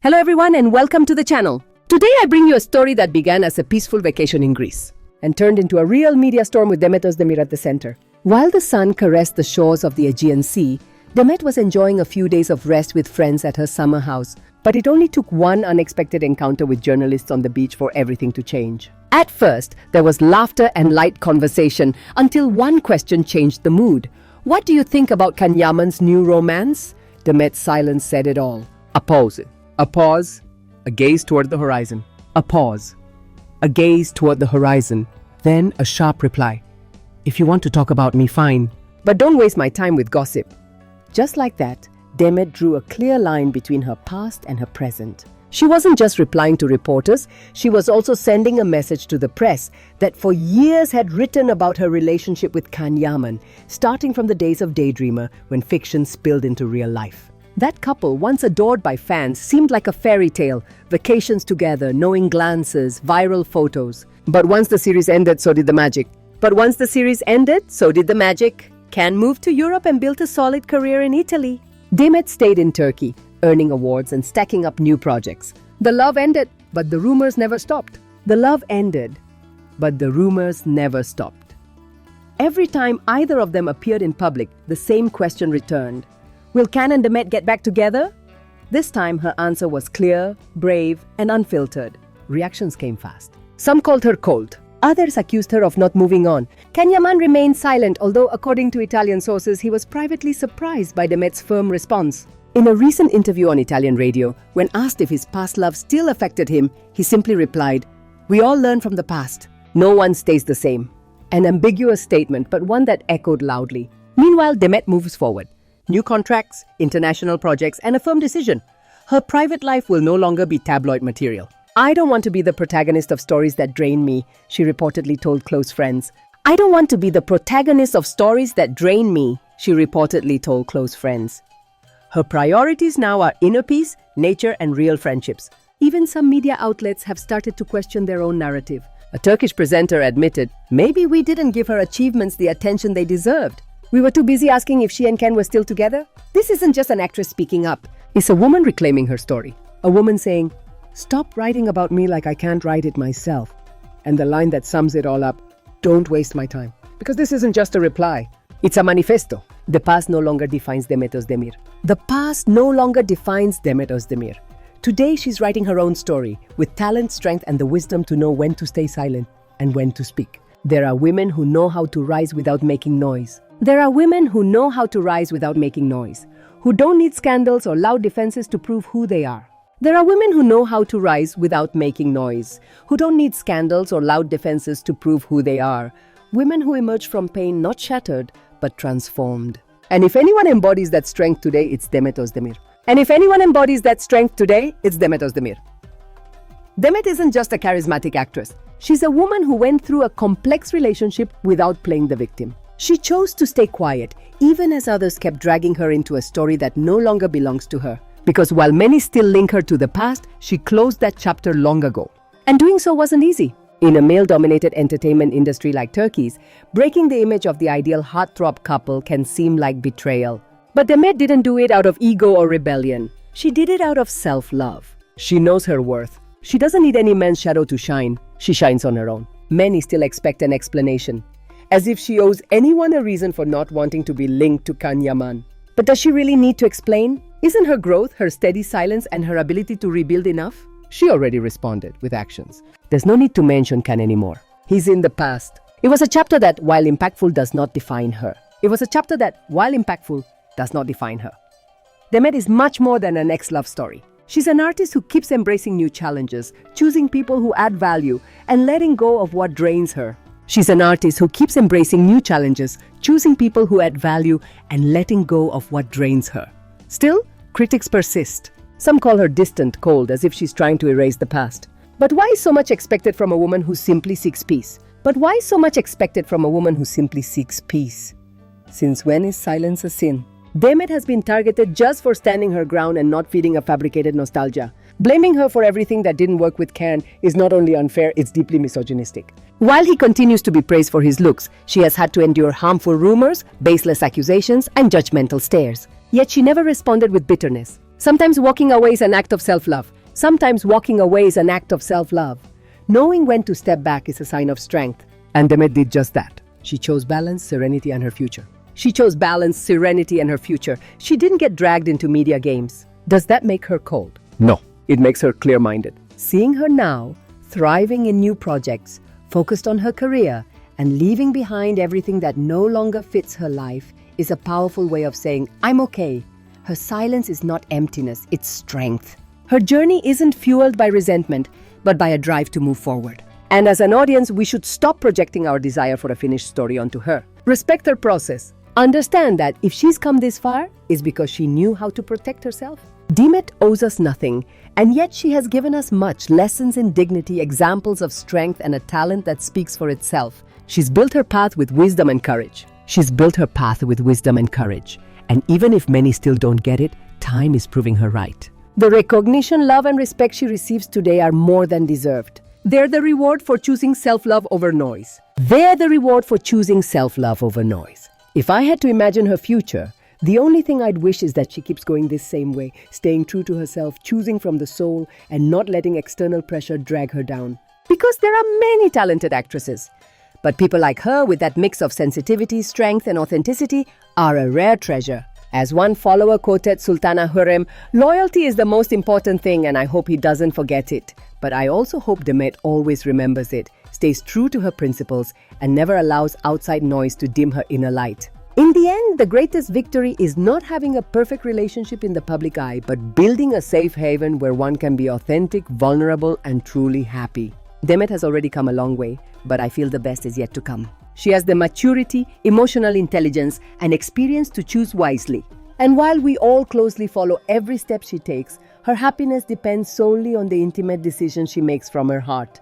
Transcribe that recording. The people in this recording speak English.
Hello everyone and welcome to the channel. Today I bring you a story that began as a peaceful vacation in Greece and turned into a real media storm with Demet Özdemir at the center. While the sun caressed the shores of the Aegean Sea, Demet was enjoying a few days of rest with friends at her summer house. But it only took one unexpected encounter with journalists on the beach for everything to change. At first, there was laughter and light conversation until one question changed the mood. What do you think about Yaman's new romance? Demet's silence said it all. A pause. A pause. A gaze toward the horizon. A pause. A gaze toward the horizon. Then a sharp reply. If you want to talk about me, fine. But don't waste my time with gossip. Just like that, Demet drew a clear line between her past and her present. She wasn't just replying to reporters, she was also sending a message to the press that for years had written about her relationship with Yaman, starting from the days of Daydreamer when fiction spilled into real life. That couple, once adored by fans, seemed like a fairy tale, vacations together, knowing glances, viral photos. But once the series ended, so did the magic. Can moved to Europe and built a solid career in Italy. Demet stayed in Turkey, earning awards and stacking up new projects. The love ended, but the rumors never stopped. Every time either of them appeared in public, the same question returned. Will Can and Demet get back together? This time her answer was clear, brave, and unfiltered. Reactions came fast. Some called her cold. Others accused her of not moving on. Yaman remained silent, although according to Italian sources, he was privately surprised by Demet's firm response. In a recent interview on Italian radio, when asked if his past love still affected him, he simply replied, "We all learn from the past. No one stays the same." An ambiguous statement, but one that echoed loudly. Meanwhile, Demet moves forward. New contracts, international projects, and a firm decision. Her private life will no longer be tabloid material. "I don't want to be the protagonist of stories that drain me," she reportedly told close friends. Her priorities now are inner peace, nature, and real friendships. Even some media outlets have started to question their own narrative. A Turkish presenter admitted, "Maybe we didn't give her achievements the attention they deserved. We were too busy asking if she and Ken were still together." This isn't just an actress speaking up. It's a woman reclaiming her story. A woman saying, "Stop writing about me like I can't write it myself." And the line that sums it all up, "Don't waste my time." Because this isn't just a reply, it's a manifesto. The past no longer defines Demet Özdemir. Today she's writing her own story, with talent, strength, and the wisdom to know when to stay silent and when to speak. There are women who know how to rise without making noise. Who don't need scandals or loud defenses to prove who they are. There are women who know how to rise without making noise, who don't need scandals or loud defenses to prove who they are. Women who emerge from pain not shattered, but transformed. And if anyone embodies that strength today, it's Demet Özdemir. Demet isn't just a charismatic actress. She's a woman who went through a complex relationship without playing the victim. She chose to stay quiet, even as others kept dragging her into a story that no longer belongs to her. Because while many still link her to the past, she closed that chapter long ago. And doing so wasn't easy. In a male-dominated entertainment industry like Turkey's, breaking the image of the ideal heartthrob couple can seem like betrayal. But Demet didn't do it out of ego or rebellion. She did it out of self-love. She knows her worth. She doesn't need any man's shadow to shine. She shines on her own. Many still expect an explanation, as if she owes anyone a reason for not wanting to be linked to Yaman. But does she really need to explain? Isn't her growth, her steady silence, and her ability to rebuild enough? She already responded with actions. There's no need to mention Can anymore. He's in the past. It was a chapter that, while impactful, does not define her. Demet is much more than an ex-love story. She's an artist who keeps embracing new challenges, choosing people who add value, and letting go of what drains her. Still, critics persist. Some call her distant, cold, as if she's trying to erase the past. But why is so much expected from a woman who simply seeks peace? Since when is silence a sin? Demet has been targeted just for standing her ground and not feeding a fabricated nostalgia. Blaming her for everything that didn't work with Can is not only unfair, it's deeply misogynistic. While he continues to be praised for his looks, she has had to endure harmful rumors, baseless accusations, and judgmental stares. Yet she never responded with bitterness. Sometimes walking away is an act of self-love. Sometimes walking away is an act of self-love. Knowing when to step back is a sign of strength. And Demet did just that. She chose balance, serenity, and her future. She chose balance, serenity, and her future. She didn't get dragged into media games. Does that make her cold? No. It makes her clear-minded. Seeing her now, thriving in new projects, focused on her career, and leaving behind everything that no longer fits her life is a powerful way of saying, I'm okay. Her silence is not emptiness, it's strength. Her journey isn't fueled by resentment, but by a drive to move forward. And as an audience, we should stop projecting our desire for a finished story onto her. Respect her process. Understand that if she's come this far, it's because she knew how to protect herself. Demet owes us nothing, and yet she has given us much lessons in dignity, examples of strength, and a talent that speaks for itself. She's built her path with wisdom and courage. And even if many still don't get it, time is proving her right. The recognition, love, and respect she receives today are more than deserved. They're the reward for choosing self-love over noise. If I had to imagine her future, the only thing I'd wish is that she keeps going this same way, staying true to herself, choosing from the soul, and not letting external pressure drag her down. Because there are many talented actresses. But people like her, with that mix of sensitivity, strength, and authenticity, are a rare treasure. As one follower quoted Sultana Hurrem, loyalty is the most important thing, and I hope he doesn't forget it. But I also hope Demet always remembers it, stays true to her principles, and never allows outside noise to dim her inner light. In the end, the greatest victory is not having a perfect relationship in the public eye, but building a safe haven where one can be authentic, vulnerable, and truly happy. Demet has already come a long way, but I feel the best is yet to come. She has the maturity, emotional intelligence, and experience to choose wisely. And while we all closely follow every step she takes, her happiness depends solely on the intimate decisions she makes from her heart.